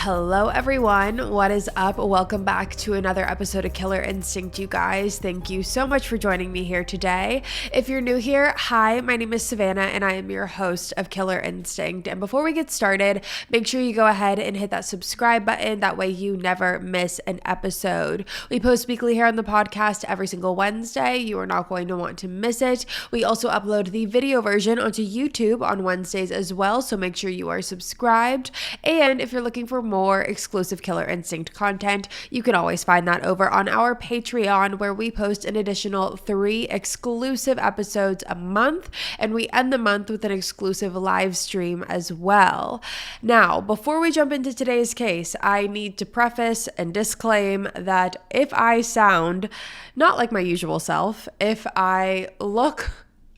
Hello everyone, what is up? Welcome back to another episode of Killer Instinct, you guys. Thank you so much for joining me here today. If you're new here, hi, my name is Savannah and I am your host of Killer Instinct. And before we get started, make sure you go ahead and hit that subscribe button. That way you never miss an episode. We post weekly here on the podcast every single Wednesday. You are not going to want to miss it. We also upload the video version onto YouTube on Wednesdays as well, so make sure you are subscribed. And if you're looking for more exclusive Killer Instinct content, you can always find that over on our Patreon, where we post an additional 3 exclusive episodes a month, and we end the month with an exclusive live stream as well. Now, before we jump into today's case, I need to preface and disclaim that if I sound not like my usual self, if I look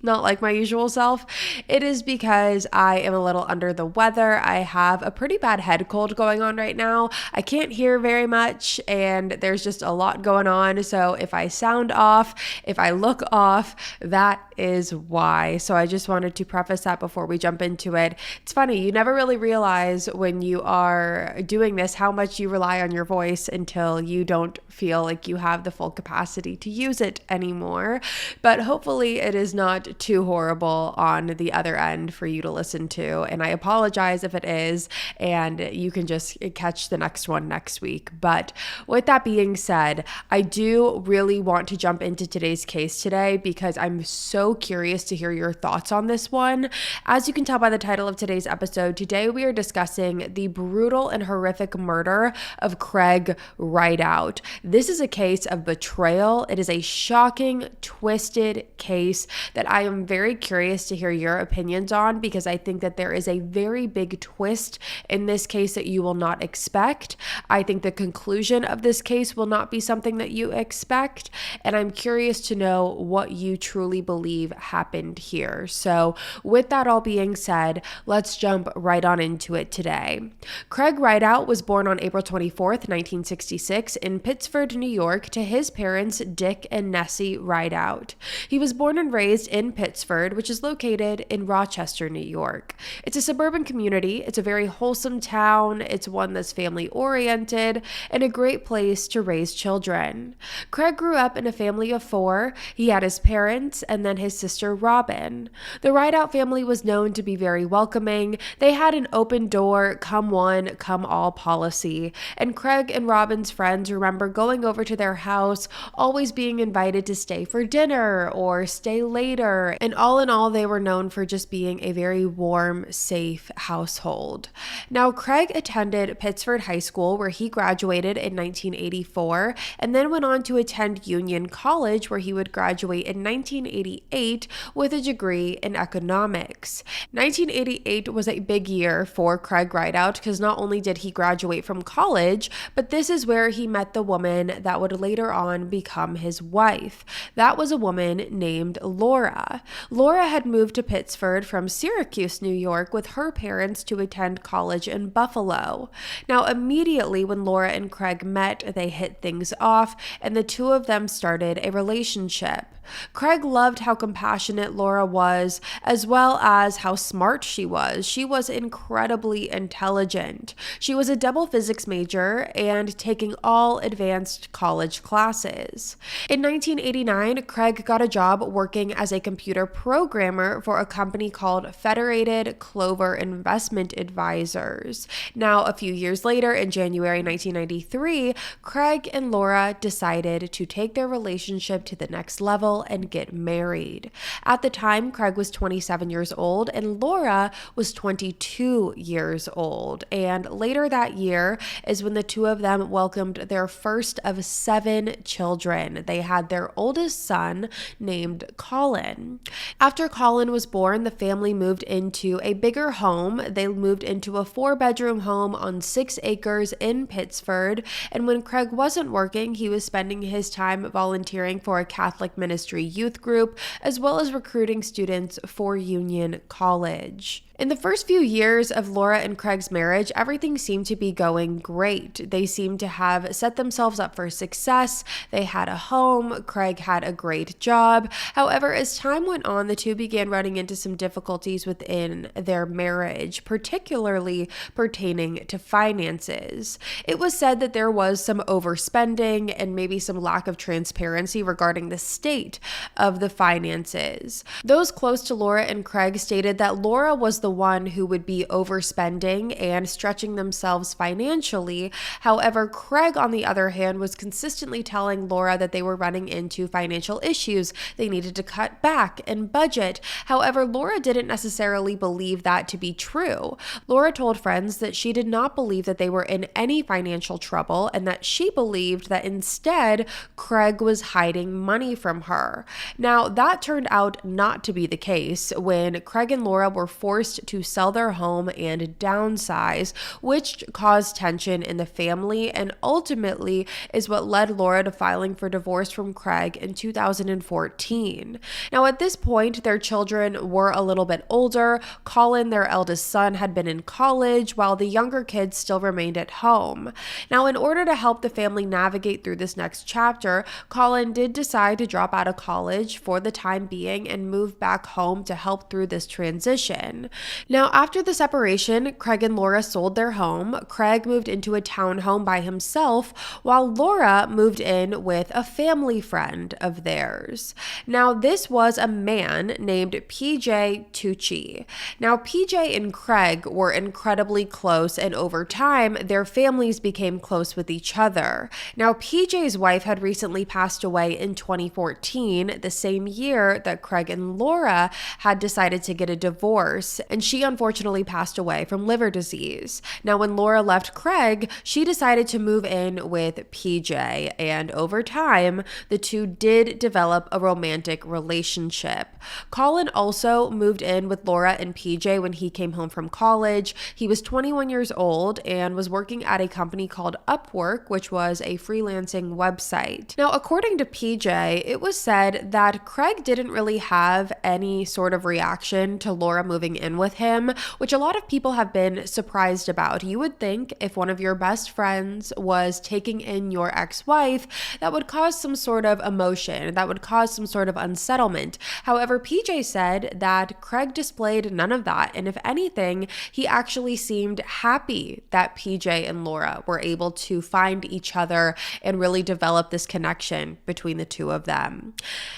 not like my usual self, it is because I am a little under the weather. I have a pretty bad head cold going on right now. I can't hear very much and there's just a lot going on. So if I sound off, if I look off, that is why. So I just wanted to preface that before we jump into it. It's funny, you never really realize when you are doing this how much you rely on your voice until you don't feel like you have the full capacity to use it anymore. But hopefully it is not too horrible on the other end for you to listen to. And I apologize if it is, and you can just catch the next one next week. But with that being said, I do really want to jump into today's case today because I'm so curious to hear your thoughts on this one. As you can tell by the title of today's episode, today we are discussing the brutal and horrific murder of Craig Rideout. This is a case of betrayal. It is a shocking, twisted case that I am very curious to hear your opinions on, because I think that there is a very big twist in this case that you will not expect. I think the conclusion of this case will not be something that you expect, and I'm curious to know what you truly believe happened here. So with that all being said, let's jump right on into it today. Craig Rideout was born on April 24th, 1966 in Pittsford, New York, to his parents Dick and Nessie Rideout. He was born and raised in Pittsford, which is located in Rochester, New York. It's a suburban community. It's a very wholesome town. It's one that's family oriented and a great place to raise children. Craig grew up in a family of 4. He had his parents and then his sister Robin. The Rideout family was known to be very welcoming. They had an open door, come one, come all policy. And Craig and Robin's friends remember going over to their house, always being invited to stay for dinner or stay later. And all in all, they were known for just being a very warm, safe household. Now, Craig attended Pittsford High School, where he graduated in 1984, and then went on to attend Union College, where he would graduate in 1988 with a degree in economics. 1988 was a big year for Craig Rideout because not only did he graduate from college, but this is where he met the woman that would later on become his wife. That was a woman named Laura. Laura had moved to Pittsford from Syracuse, New York, with her parents to attend college in Buffalo. Now, immediately when Laura and Craig met, they hit things off, and the two of them started a relationship. Craig loved how compassionate Laura was, as well as how smart she was. She was incredibly intelligent. She was a double physics major and taking all advanced college classes. In 1989, Craig got a job working as a computer programmer for a company called Federated Clover Investment Advisors. Now, a few years later, in January 1993, Craig and Laura decided to take their relationship to the next level and get married. At the time, Craig was 27 years old and Laura was 22 years old. And later that year is when the two of them welcomed their first of 7 children. They had their oldest son named Colin. After Colin was born, the family moved into a bigger home. They moved into a 4-bedroom home on 6 acres in Pittsford. And when Craig wasn't working, he was spending his time volunteering for a Catholic ministry youth group, as well as recruiting students for Union College. In the first few years of Laura and Craig's marriage, everything seemed to be going great. They seemed to have set themselves up for success. They had a home. Craig had a great job. However, as time time went on, the two began running into some difficulties within their marriage, particularly pertaining to finances. It was said that there was some overspending and maybe some lack of transparency regarding the state of the finances. Those close to Laura and Craig stated that Laura was the one who would be overspending and stretching themselves financially. However, Craig, on the other hand, was consistently telling Laura that they were running into financial issues. They needed to cut back and budget. However, Laura didn't necessarily believe that to be true. Laura told friends that she did not believe that they were in any financial trouble and that she believed that instead Craig was hiding money from her. Now, that turned out not to be the case when Craig and Laura were forced to sell their home and downsize, which caused tension in the family and ultimately is what led Laura to filing for divorce from Craig in 2014. Now, at this point, their children were a little bit older. Colin, their eldest son, had been in college, while the younger kids still remained at home. Now, in order to help the family navigate through this next chapter, Colin did decide to drop out of college for the time being and move back home to help through this transition. Now, after the separation, Craig and Laura sold their home. Craig moved into a townhome by himself, while Laura moved in with a family friend of theirs. Now, this was a man named PJ Tucci. Now, PJ and Craig were incredibly close, and over time, their families became close with each other. Now, PJ's wife had recently passed away in 2014, the same year that Craig and Laura had decided to get a divorce, and she unfortunately passed away from liver disease. Now, when Laura left Craig, she decided to move in with PJ, and over time, the two did develop a romantic relationship. Colin also moved in with Laura and PJ when he came home from college. He was 21 years old and was working at a company called Upwork, which was a freelancing website. Now, according to PJ, it was said that Craig didn't really have any sort of reaction to Laura moving in with him, which a lot of people have been surprised about. You would think if one of your best friends was taking in your ex-wife, that would cause some sort of emotion, that would cause some sort of unsettlement. However, PJ said that Craig displayed none of that, and if anything, he actually seemed happy that PJ and Laura were able to find each other and really develop this connection between the two of them.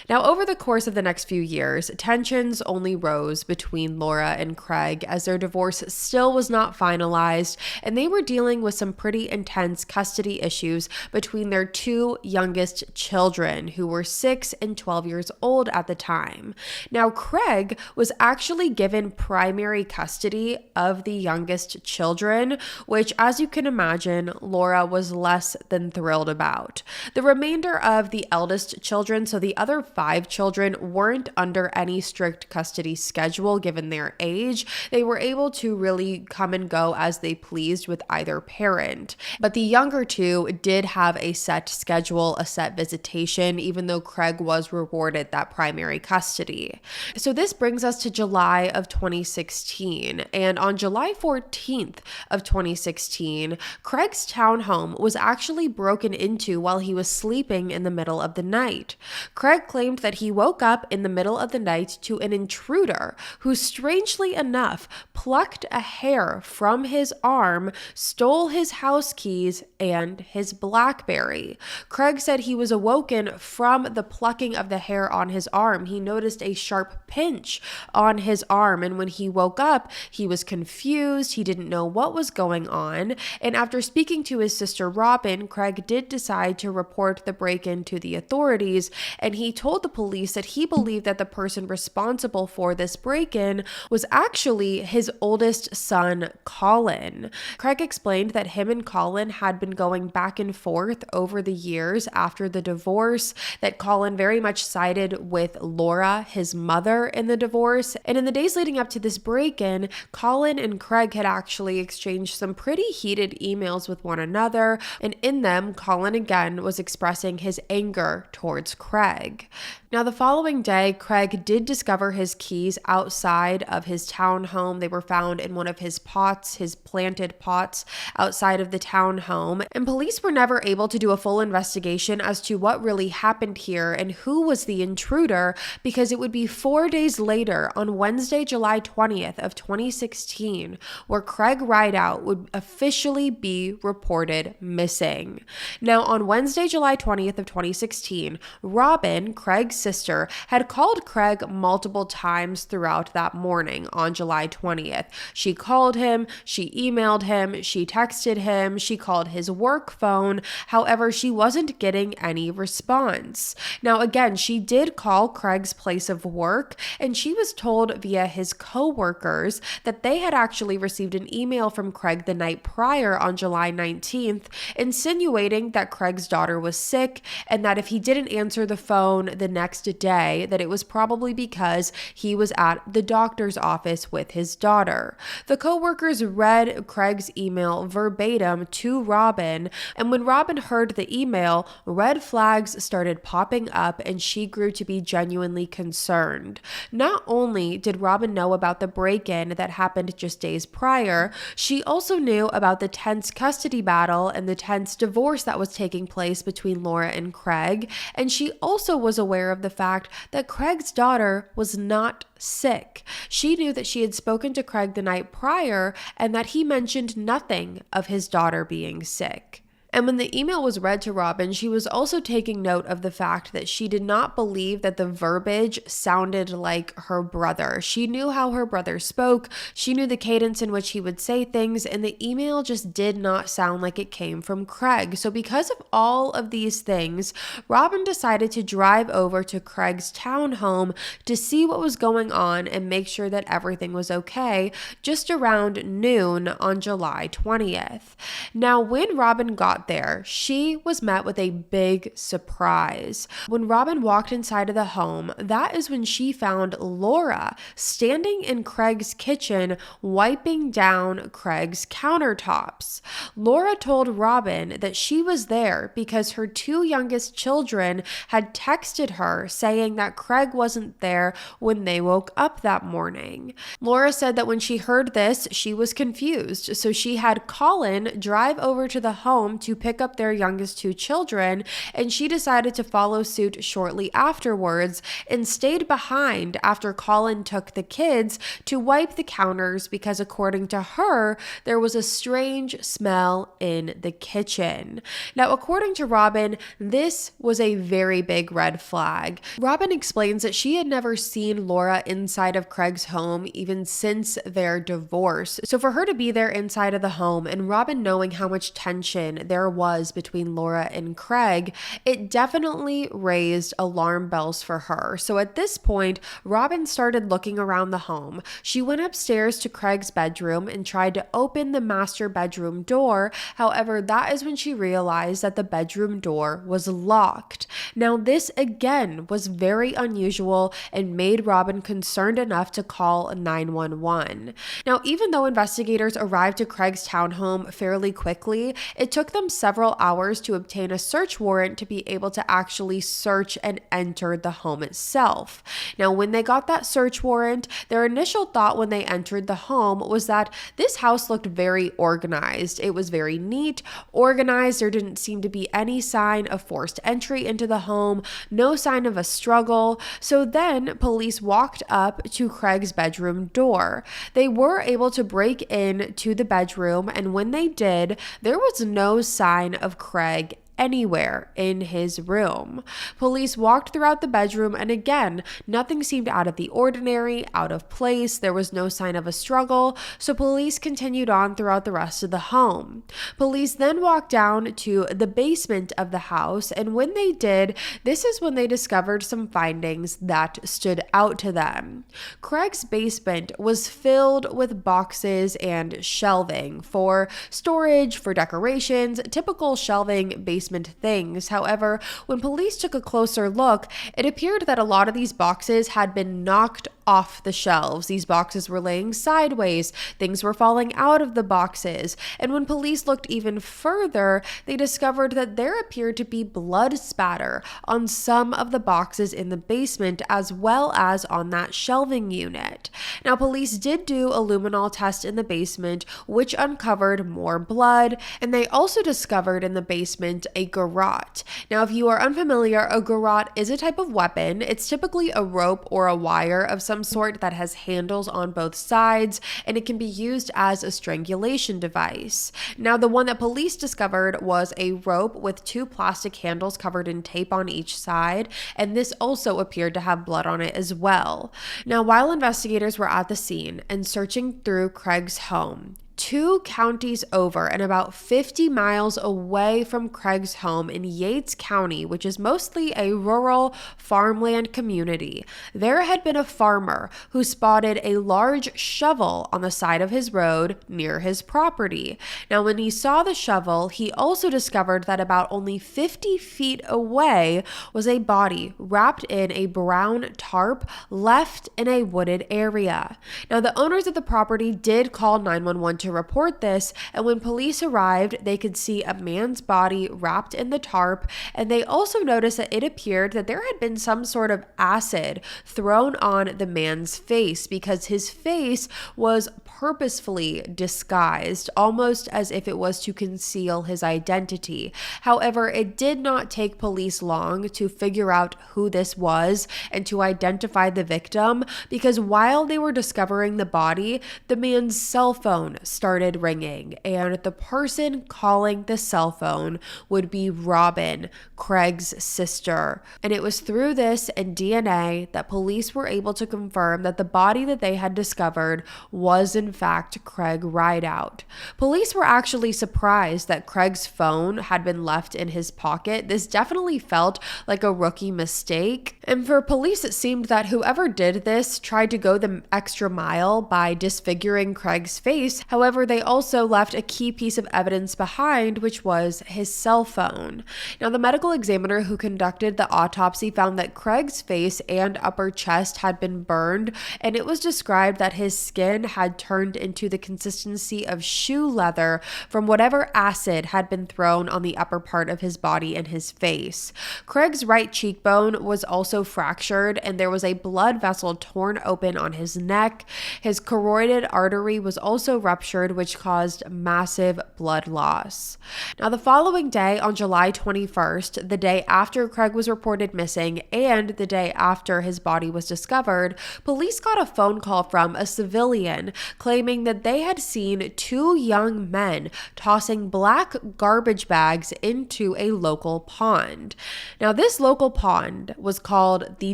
Now, over the course of the next few years, tensions only rose between Laura and Craig as their divorce still was not finalized, and they were dealing with some pretty intense custody issues between their two youngest children, who were 6 and 12 years old at the time. Now, Craig was actually given primary custody of the youngest children, which, as you can imagine, Laura was less than thrilled about. The remainder of the eldest children, so the other 5 children, weren't under any strict custody schedule given their age. They were able to really come and go as they pleased with either parent. But the younger two did have a set schedule, a set visitation, even though Craig was rewarded that primary custody. So this brings us to July of 2016. And on July 14th of 2016, Craig's townhome was actually broken into while he was sleeping in the middle of the night. Craig claimed that he woke up in the middle of the night to an intruder who, strangely enough, plucked a hair from his arm, stole his house keys, and his BlackBerry. Craig said he was awoken from the plucking of the hair on his arm. He noticed a sharp pinch on his arm, and when he woke up, he was confused. He didn't know what was going on, and after speaking to his sister Robin, Craig did decide to report the break-in to the authorities, and he told the police that he believed that the person responsible for this break-in was actually his oldest son, Colin. Craig explained that him and Colin had been going back and forth over the years after the divorce, that Colin very much sided with Laura, his mother, in the divorce, and in the days leading up to this break-in, Colin and Craig had actually exchanged some pretty heated emails with one another, and in them, Colin again was expressing his anger towards Craig. Now, the following day, Craig did discover his keys outside of his townhome. They were found in one of his pots, his planted pots outside of the townhome. And police were never able to do a full investigation as to what really happened here and who was the intruder, because it would be 4 days later, on Wednesday, July 20th of 2016, where Craig Rideout would officially be reported missing. Now, on Wednesday, July 20th of 2016, Robin, Craig's sister, had called Craig multiple times throughout that morning on July 20th. She called him, she emailed him, she texted him, she called his work phone. However, she wasn't getting any response. Now, again, she did call Craig's place of work, and she was told via his co-workers that they had actually received an email from Craig the night prior on July 19th, insinuating that Craig's daughter was sick and that if he didn't answer the phone the next day, that it was probably because he was at the doctor's office with his daughter. The co-workers read Craig's email verbatim to Robin, and when Robin heard the email, red flags started popping up and she grew to be genuinely concerned. Not only did Robin know about the break-in that happened just days prior, she also knew about the tense custody battle and the tense divorce that was taking place between Laura and Craig, and she also was aware of the fact that Craig's daughter was not sick. She knew that she had spoken to Craig the night prior and that he mentioned nothing of his daughter being sick. And when the email was read to Robin, she was also taking note of the fact that she did not believe that the verbiage sounded like her brother. She knew how her brother spoke, she knew the cadence in which he would say things, and the email just did not sound like it came from Craig. So because of all of these things, Robin decided to drive over to Craig's townhome to see what was going on and make sure that everything was okay, just around noon on July 20th. Now, when Robin got there, she was met with a big surprise. When Robin walked inside of the home, that is when she found Laura standing in Craig's kitchen, wiping down Craig's countertops. Laura told Robin that she was there because her two youngest children had texted her saying that Craig wasn't there when they woke up that morning. Laura said that when she heard this, she was confused, so she had Colin drive over to the home to pick up their youngest two children, and she decided to follow suit shortly afterwards and stayed behind after Colin took the kids to wipe the counters because, according to her, there was a strange smell in the kitchen. Now, according to Robin, this was a very big red flag. Robin explains that she had never seen Laura inside of Craig's home even since their divorce. So for her to be there inside of the home and Robin knowing how much tension there was between Laura and Craig, it definitely raised alarm bells for her. So at this point, Robin started looking around the home. She went upstairs to Craig's bedroom and tried to open the master bedroom door. However, that is when she realized that the bedroom door was locked. Now, this again was very unusual and made Robin concerned enough to call 911. Now, even though investigators arrived to Craig's townhome fairly quickly, it took them several hours to obtain a search warrant to be able to actually search and enter the home itself. Now, when they got that search warrant, their initial thought when they entered the home was that this house looked very organized. It was very neat, organized. There didn't seem to be any sign of forced entry into the home, no sign of a struggle. So then police walked up to Craig's bedroom door. They were able to break in to the bedroom, and when they did, there was no sign of Craig anywhere in his room. Police walked throughout the bedroom, and again, nothing seemed out of the ordinary, out of place. There was no sign of a struggle, so police continued on throughout the rest of the home. Police then walked down to the basement of the house, and when they did, this is when they discovered some findings that stood out to them. Craig's basement was filled with boxes and shelving for storage, for decorations, typical shelving basement basement things. However, when police took a closer look, it appeared that a lot of these boxes had been knocked off the shelves. These boxes were laying sideways, things were falling out of the boxes, and when police looked even further, they discovered that there appeared to be blood spatter on some of the boxes in the basement as well as on that shelving unit. Now, police did do a luminol test in the basement, which uncovered more blood, and they also discovered in the basement a garrote. Now, if you are unfamiliar, a garrote is a type of weapon. It's typically a rope or a wire of some sort that has handles on both sides, and it can be used as a strangulation device. Now, the one that police discovered was a rope with two plastic handles covered in tape on each side, and this also appeared to have blood on it as well. Now, while investigators were at the scene and searching through Craig's home, 2 counties over and about 50 miles away from Craig's home in Yates County, which is mostly a rural farmland community, there had been a farmer who spotted a large shovel on the side of his road near his property. Now, when he saw the shovel, he also discovered that about only 50 feet away was a body wrapped in a brown tarp left in a wooded area. Now, the owners of the property did call 911 to report this, and when police arrived, they could see a man's body wrapped in the tarp, and they also noticed that it appeared that there had been some sort of acid thrown on the man's face because his face was purposefully disguised, almost as if it was to conceal his identity. However, it did not take police long to figure out who this was and to identify the victim, because while they were discovering the body, the man's cell phone started ringing, and the person calling the cell phone would be Robin, Craig's sister. And it was through this and DNA that police were able to confirm that the body that they had discovered was in fact Craig Rideout. Police were actually surprised that Craig's phone had been left in his pocket. This definitely felt like a rookie mistake. And for police, it seemed that whoever did this tried to go the extra mile by disfiguring Craig's face. However, they also left a key piece of evidence behind, which was his cell phone. Now, the medical examiner who conducted the autopsy found that Craig's face and upper chest had been burned, and it was described that his skin had turned into the consistency of shoe leather from whatever acid had been thrown on the upper part of his body and his face. Craig's right cheekbone was also fractured, and there was a blood vessel torn open on his neck. His carotid artery was also ruptured, which caused massive blood loss. Now, the following day, on July 21st, the day after Craig was reported missing and the day after his body was discovered, police got a phone call from a civilian claiming that they had seen 2 young men tossing black garbage bags into a local pond. Now, this local pond was called the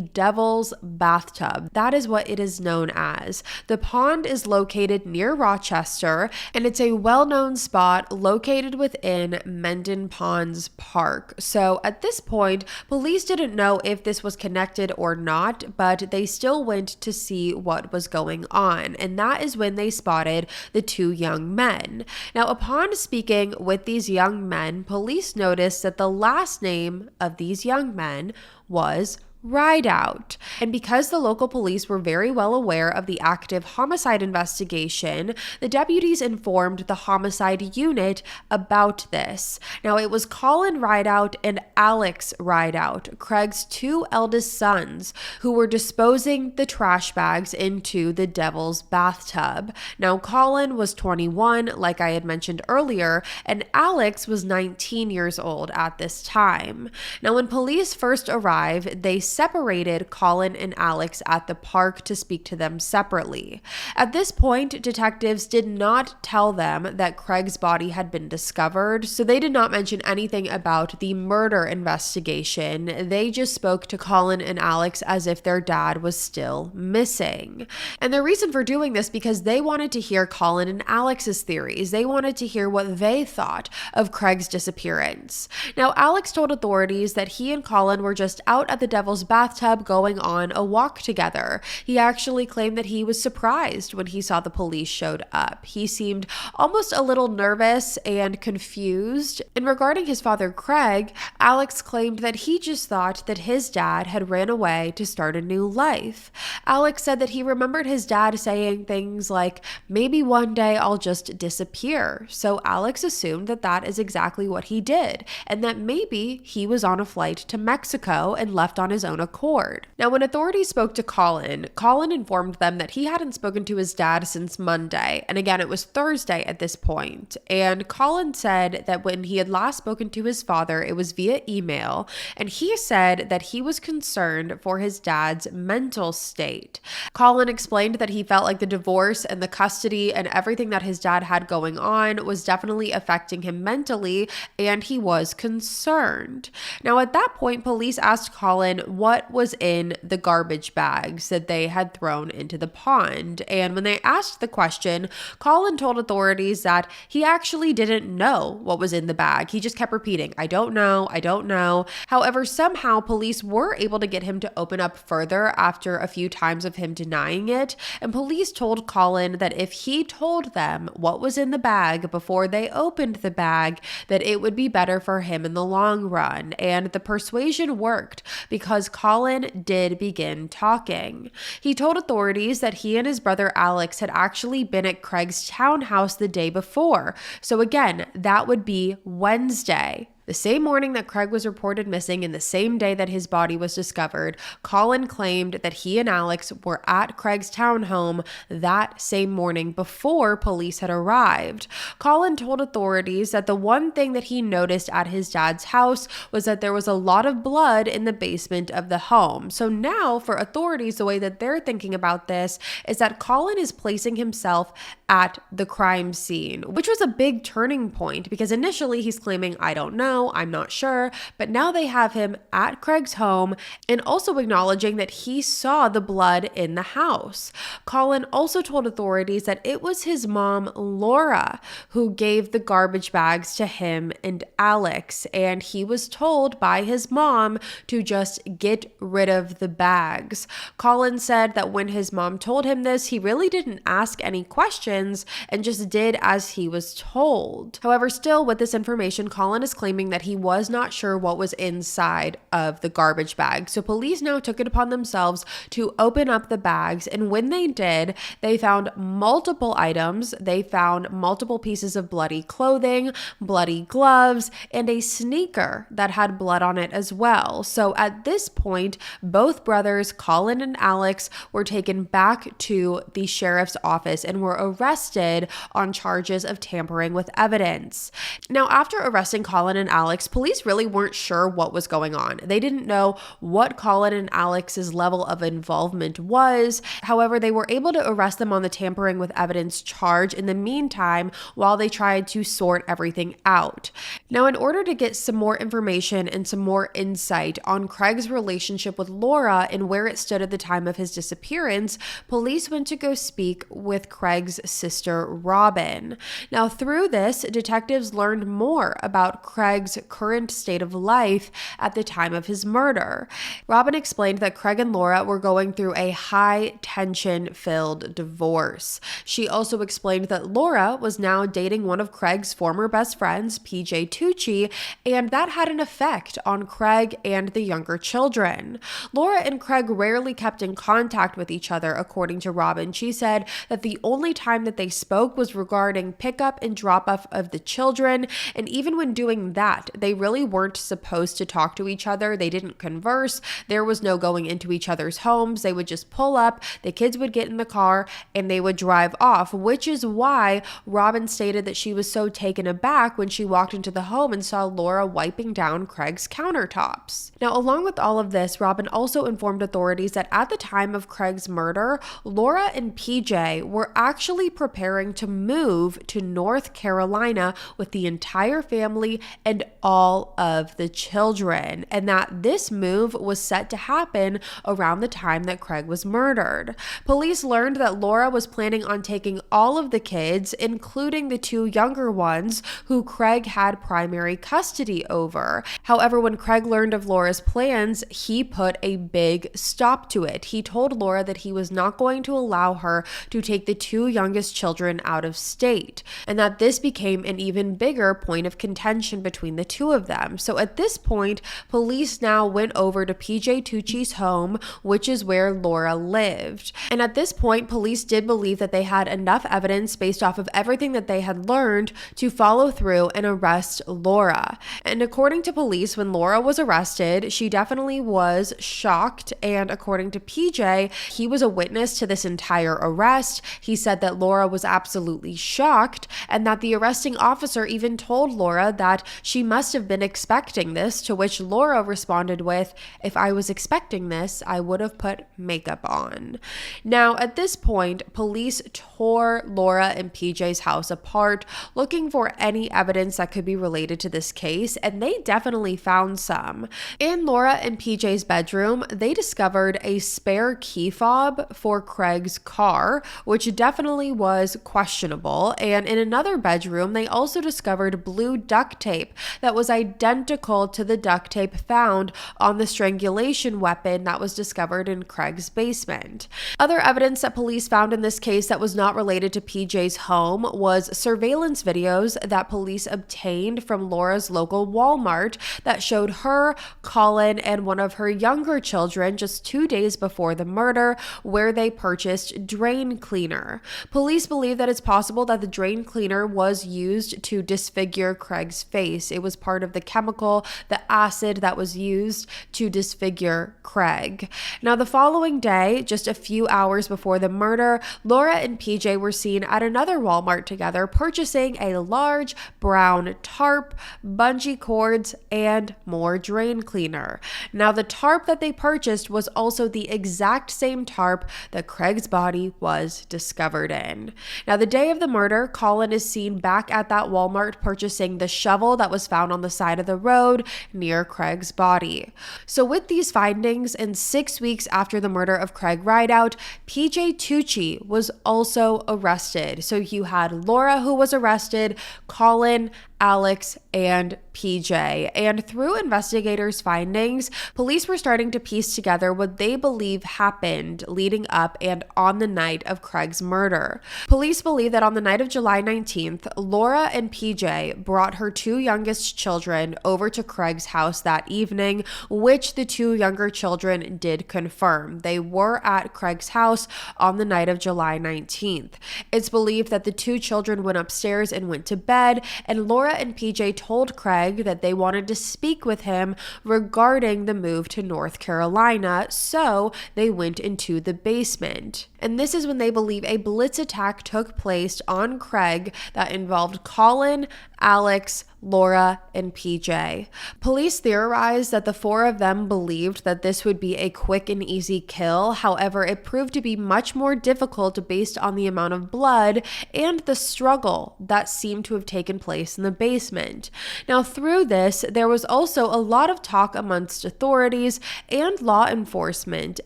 Devil's Bathtub. That is what it is known as. The pond is located near Rochester, and it's a well-known spot located within Mendon Ponds Park. So at this point, police didn't know if this was connected or not, but they still went to see what was going on, and that is when they spotted the 2 young men. Now, upon speaking with these young men, police noticed that the last name of these young men was Rideout. And because the local police were very well aware of the active homicide investigation, the deputies informed the homicide unit about this. Now, it was Colin Rideout and Alex Rideout, Craig's 2 eldest sons, who were disposing the trash bags into the Devil's Bathtub. Now, Colin was 21, like I had mentioned earlier, and Alex was 19 years old at this time. Now, when police first arrived, they separated Colin and Alex at the park to speak to them separately. At this point, detectives did not tell them that Craig's body had been discovered, so they did not mention anything about the murder investigation. They just spoke to Colin and Alex as if their dad was still missing. And the reason for doing this, because they wanted to hear Colin and Alex's theories. They wanted to hear what they thought of Craig's disappearance. Now, Alex told authorities that he and Colin were just out at the Devil's couple's bathtub going on a walk together. He actually claimed that he was surprised when he saw the police showed up. He seemed almost a little nervous and confused. And regarding his father, Craig, Alex claimed that he just thought that his dad had ran away to start a new life. Alex said that he remembered his dad saying things like, maybe one day I'll just disappear. So Alex assumed that that is exactly what he did, and that maybe he was on a flight to Mexico and left on his own accord. Now, when authorities spoke to Colin informed them that he hadn't spoken to his dad since Monday. And again, it was Thursday at this point. And Colin said that when he had last spoken to his father, it was via email. And he said that he was concerned for his dad's mental state. Colin explained that he felt like the divorce and the custody and everything that his dad had going on was definitely affecting him mentally, and he was concerned. Now, at that point, police asked Colin what was in the garbage bags that they had thrown into the pond. And when they asked the question, Colin told authorities that he actually didn't know what was in the bag. He just kept repeating, I don't know, I don't know. However, somehow police were able to get him to open up further after a few times of him denying it. And police told Colin that if he told them what was in the bag before they opened the bag, that it would be better for him in the long run. And the persuasion worked because Colin did begin talking. He told authorities that he and his brother Alex had actually been at Craig's townhouse the day before. So again, that would be Wednesday. The same morning that Craig was reported missing and the same day that his body was discovered, Colin claimed that he and Alex were at Craig's townhome that same morning before police had arrived. Colin told authorities that the one thing that he noticed at his dad's house was that there was a lot of blood in the basement of the home. So now for authorities, the way that they're thinking about this is that Colin is placing himself at the crime scene, which was a big turning point because initially he's claiming, I don't know, I'm not sure, but now they have him at Craig's home and also acknowledging that he saw the blood in the house. Colin also told authorities that it was his mom, Laura, who gave the garbage bags to him and Alex, and he was told by his mom to just get rid of the bags. Colin said that when his mom told him this, he really didn't ask any questions and just did as he was told. However, still with this information, Colin is claiming that he was not sure what was inside of the garbage bag. So police now took it upon themselves to open up the bags. And when they did, they found multiple items. They found multiple pieces of bloody clothing, bloody gloves, and a sneaker that had blood on it as well. So at this point, both brothers, Colin and Alex, were taken back to the sheriff's office and were arrested on charges of tampering with evidence. Now, after arresting Colin and Alex, police really weren't sure what was going on. They didn't know what Colin and Alex's level of involvement was. However, they were able to arrest them on the tampering with evidence charge in the meantime while they tried to sort everything out. Now, in order to get some more information and some more insight on Craig's relationship with Laura and where it stood at the time of his disappearance, police went to go speak with Craig's sister, Robin. Now, through this, detectives learned more about Craig's current state of life at the time of his murder. Robin explained that Craig and Laura were going through a high tension-filled divorce. She also explained that Laura was now dating one of Craig's former best friends, PJ Tucci, and that had an effect on Craig and the younger children. Laura and Craig rarely kept in contact with each other, according to Robin. She said that the only time that they spoke was regarding pickup and drop-off of the children, and even when doing that, they really weren't supposed to talk to each other. They didn't converse. There was no going into each other's homes. They would just pull up, the kids would get in the car, and they would drive off, which is why Robin stated that she was so taken aback when she walked into the home and saw Laura wiping down Craig's countertops. Now, along with all of this, Robin also informed authorities that at the time of Craig's murder, Laura and PJ were actually preparing to move to North Carolina with the entire family and and all of the children, and that this move was set to happen around the time that Craig was murdered. Police learned that Laura was planning on taking all of the kids, including the two younger ones who Craig had primary custody over. However, when Craig learned of Laura's plans, he put a big stop to it. He told Laura that he was not going to allow her to take the two youngest children out of state, and that this became an even bigger point of contention between the two of them. So at this point, police now went over to PJ Tucci's home, which is where Laura lived. And at this point, police did believe that they had enough evidence based off of everything that they had learned to follow through and arrest Laura. And according to police, when Laura was arrested, she definitely was shocked. And according to PJ, he was a witness to this entire arrest. He said that Laura was absolutely shocked, and that the arresting officer even told Laura that she must have been expecting this, to which Laura responded with, "If I was expecting this, I would have put makeup on." Now, at this point, police tore Laura and PJ's house apart, looking for any evidence that could be related to this case, and they definitely found some. In Laura and PJ's bedroom, they discovered a spare key fob for Craig's car, which definitely was questionable. And in another bedroom, they also discovered blue duct tape that was identical to the duct tape found on the strangulation weapon that was discovered in Craig's basement. Other evidence that police found in this case that was not related to PJ's home was surveillance videos that police obtained from Laura's local Walmart that showed her, Colin, and one of her younger children just 2 days before the murder, where they purchased drain cleaner. Police believe that it's possible that the drain cleaner was used to disfigure Craig's face. It was part of the chemical, the acid that was used to disfigure Craig. Now, the following day, just a few hours before the murder, Laura and PJ were seen at another Walmart together purchasing a large brown tarp, bungee cords, and more drain cleaner. Now, the tarp that they purchased was also the exact same tarp that Craig's body was discovered in. Now, the day of the murder, Colin is seen back at that Walmart purchasing the shovel that was found on the side of the road near Craig's body. So with these findings, and 6 weeks after the murder of Craig Rideout, PJ Tucci was also arrested. So you had Laura, who was arrested, Colin, Alex, and PJ. And through investigators' findings, police were starting to piece together what they believe happened leading up and on the night of Craig's murder. Police believe that on the night of July 19th, Laura and PJ brought her two youngest children over to Craig's house that evening, which the two younger children did confirm. They were at Craig's house on the night of July 19th. It's believed that the two children went upstairs and went to bed, and Laura and PJ told Craig that they wanted to speak with him regarding the move to North Carolina, so they went into the basement. And this is when they believe a blitz attack took place on Craig that involved Colin, Alex, Laura, and PJ. Police theorized that the four of them believed that this would be a quick and easy kill. However, it proved to be much more difficult based on the amount of blood and the struggle that seemed to have taken place in the basement. Now, through this, there was also a lot of talk amongst authorities and law enforcement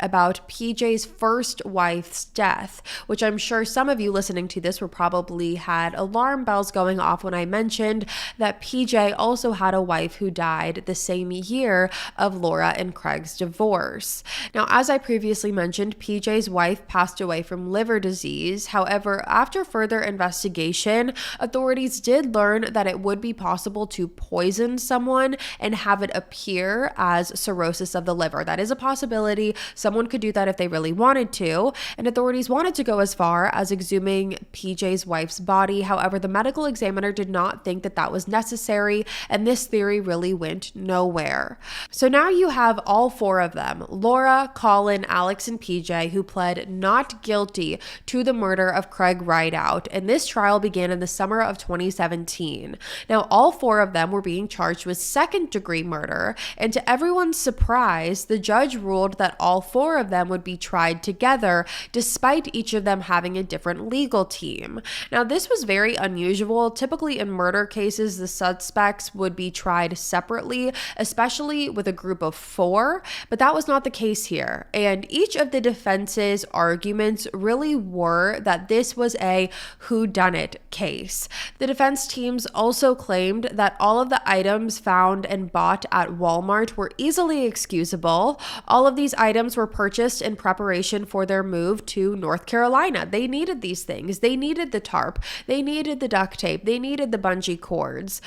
about PJ's first wife's death, which I'm sure some of you listening to this were probably had alarm bells going off when I mentioned that PJ also had a wife who died the same year of Laura and Craig's divorce. Now, as I previously mentioned, PJ's wife passed away from liver disease. However, after further investigation, authorities did learn that it would be possible to poison someone and have it appear as cirrhosis of the liver. That is a possibility. Someone could do that if they really wanted to, and authorities wanted to go as far as exhuming PJ's wife's body. However, the medical examiner did not think that that was necessary, and this theory really went nowhere. So now you have all four of them, Laura, Colin, Alex, and PJ, who pled not guilty to the murder of Craig Rideout, and this trial began in the summer of 2017. Now, all four of them were being charged with second-degree murder, and to everyone's surprise, the judge ruled that all four of them would be tried together, despite despite each of them having a different legal team. Now, this was very unusual. Typically in murder cases, the suspects would be tried separately, especially with a group of 4, but that was not the case here. And each of the defense's arguments really were that this was a whodunit case. The defense teams also claimed that all of the items found and bought at Walmart were easily excusable. All of these items were purchased in preparation for their move to North Carolina. They needed these things. They needed the tarp. They needed the duct tape. They needed the bungee cords.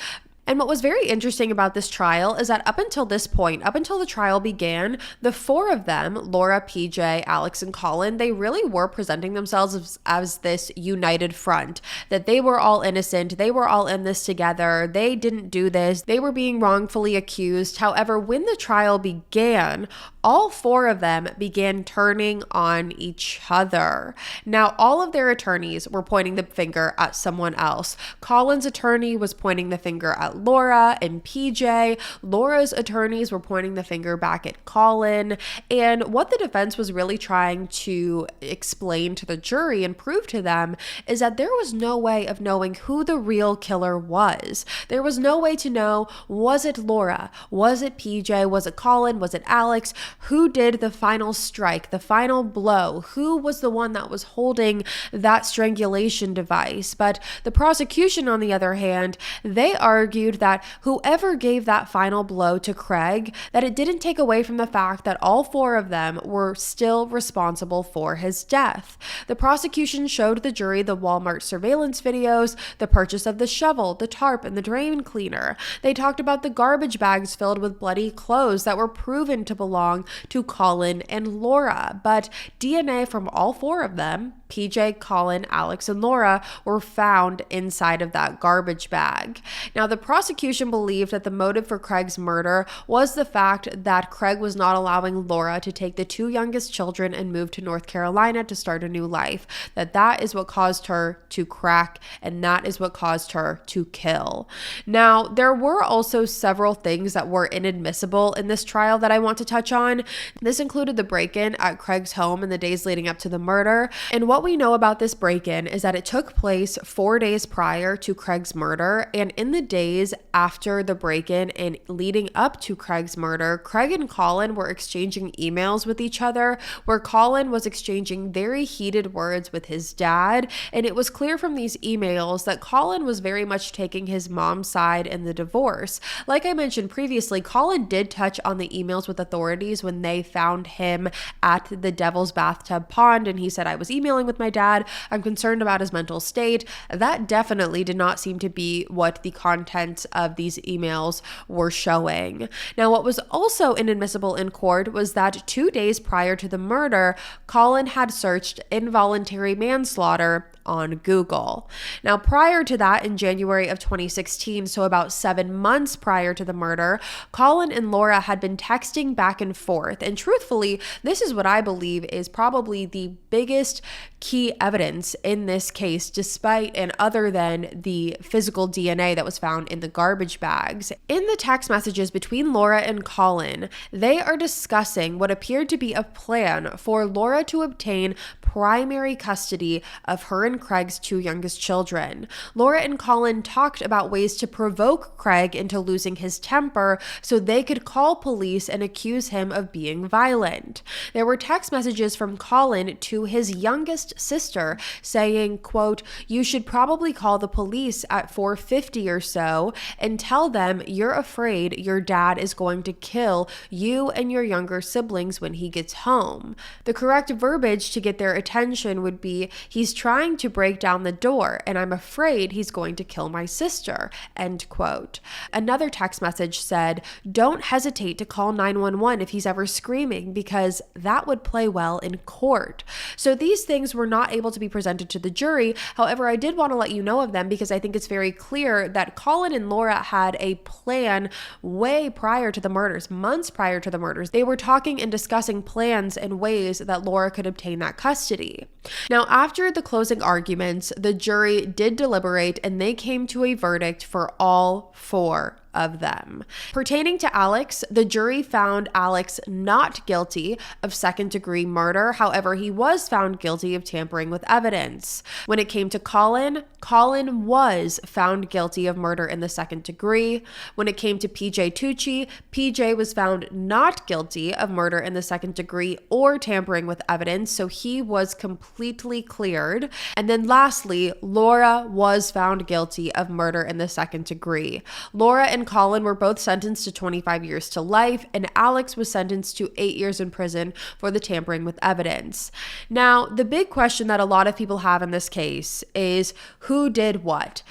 And what was very interesting about this trial is that up until this point, up until the trial began, the 4 of them, Laura, PJ, Alex, and Colin, they really were presenting themselves as this united front, that they were all innocent, they were all in this together, they didn't do this, they were being wrongfully accused. However, when the trial began, all 4 of them began turning on each other. Now, all of their attorneys were pointing the finger at someone else. Colin's attorney was pointing the finger at Laura and PJ. Laura's attorneys were pointing the finger back at Colin. And what the defense was really trying to explain to the jury and prove to them is that there was no way of knowing who the real killer was. There was no way to know, was it Laura? Was it PJ? Was it Colin? Was it Alex? Who did the final strike, the final blow? Who was the one that was holding that strangulation device? But the prosecution, on the other hand, they argued that whoever gave that final blow to Craig, that it didn't take away from the fact that all 4 of them were still responsible for his death. The prosecution showed the jury the Walmart surveillance videos, the purchase of the shovel, the tarp, and the drain cleaner. They talked about the garbage bags filled with bloody clothes that were proven to belong to Colin and Laura, but DNA from all 4 of them, PJ, Colin, Alex, and Laura, were found inside of that garbage bag. Now, the prosecution believed that the motive for Craig's murder was the fact that Craig was not allowing Laura to take the 2 youngest children and move to North Carolina to start a new life, that is what caused her to crack, and that is what caused her to kill. Now, there were also several things that were inadmissible in this trial that I want to touch on. This included the break-in at Craig's home in the days leading up to the murder, and what we know about this break-in is that it took place 4 days prior to Craig's murder, and in the days after the break-in and leading up to Craig's murder, Craig and Colin were exchanging emails with each other, where Colin was exchanging very heated words with his dad, and it was clear from these emails that Colin was very much taking his mom's side in the divorce. Like I mentioned previously, Colin did touch on the emails with authorities when they found him at the Devil's Bathtub Pond, and he said, "I was emailing with my dad. I'm concerned about his mental state." That definitely did not seem to be what the content of these emails were showing. Now, what was also inadmissible in court was that 2 days prior to the murder, Colin had searched involuntary manslaughter on Google. Now, prior to that, in January of 2016, so about 7 months prior to the murder, Colin and Laura had been texting back and forth. And truthfully, this is what I believe is probably the biggest key evidence in this case, despite and other than the physical DNA that was found in the garbage bags. In the text messages between Laura and Colin, they are discussing what appeared to be a plan for Laura to obtain primary custody of her and Craig's 2 youngest children. Laura and Colin talked about ways to provoke Craig into losing his temper so they could call police and accuse him of being violent. There were text messages from Colin to his youngest sister saying, quote, "You should probably call the police at 4:50 or so and tell them you're afraid your dad is going to kill you and your younger siblings when he gets home." The correct verbiage to get their attention would be, "He's trying to break down the door and I'm afraid he's going to kill my sister," end quote. Another text message said, "Don't hesitate to call 911 if he's ever screaming because that would play well in court." So these things were not able to be presented to the jury. However, I did want to let you know of them because I think it's very clear that Colin and Laura had a plan way prior to the murders, months prior to the murders. They were talking and discussing plans and ways that Laura could obtain that custody. Now, after the closing arguments, the jury did deliberate and they came to a verdict for all 4 of them. Pertaining to Alex, the jury found Alex not guilty of second-degree murder. However, he was found guilty of tampering with evidence. When it came to Colin was found guilty of murder in the second degree. When it came to PJ Tucci, PJ was found not guilty of murder in the second degree or tampering with evidence, so he was completely cleared. And then lastly, Laura was found guilty of murder in the second degree. Laura and Colin were both sentenced to 25 years to life, and Alex was sentenced to 8 years in prison for the tampering with evidence. Now, the big question that a lot of people have in this case is who did what?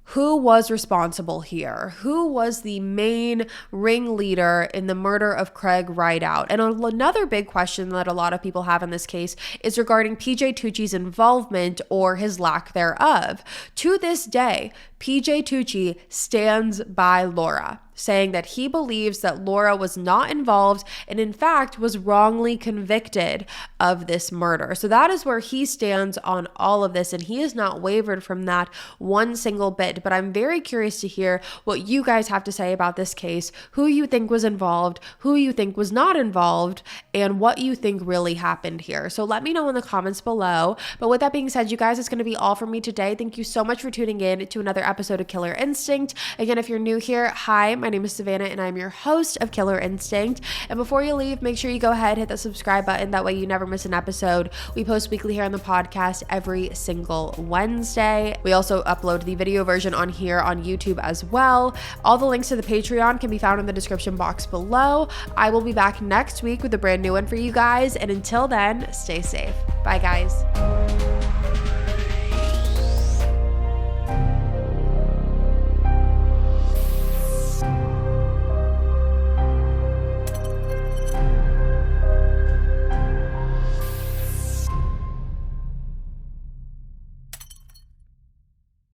Who was responsible here? Who was the main ringleader in the murder of Craig Rideout? And another big question that a lot of people have in this case is regarding PJ Tucci's involvement or his lack thereof. To this day, PJ Tucci stands by Laura, saying that he believes that Laura was not involved and in fact was wrongly convicted of this murder. So that is where he stands on all of this, and he has not wavered from that one single bit. But I'm very curious to hear what you guys have to say about this case, who you think was involved, who you think was not involved, and what you think really happened here. So let me know in the comments below. But with that being said, you guys, it's going to be all from me today. Thank you so much for tuning in to another episode of Killer Instinct. Again, if you're new here, hi, my name is Savannah and I'm your host of Killer Instinct. And before you leave, make sure you go ahead, hit the subscribe button. That way you never miss an episode. We post weekly here on the podcast every single Wednesday. We also upload the video version on here on YouTube as well. All the links to the Patreon can be found in the description box below. I will be back next week with a brand new one for you guys. And until then, stay safe. Bye, guys.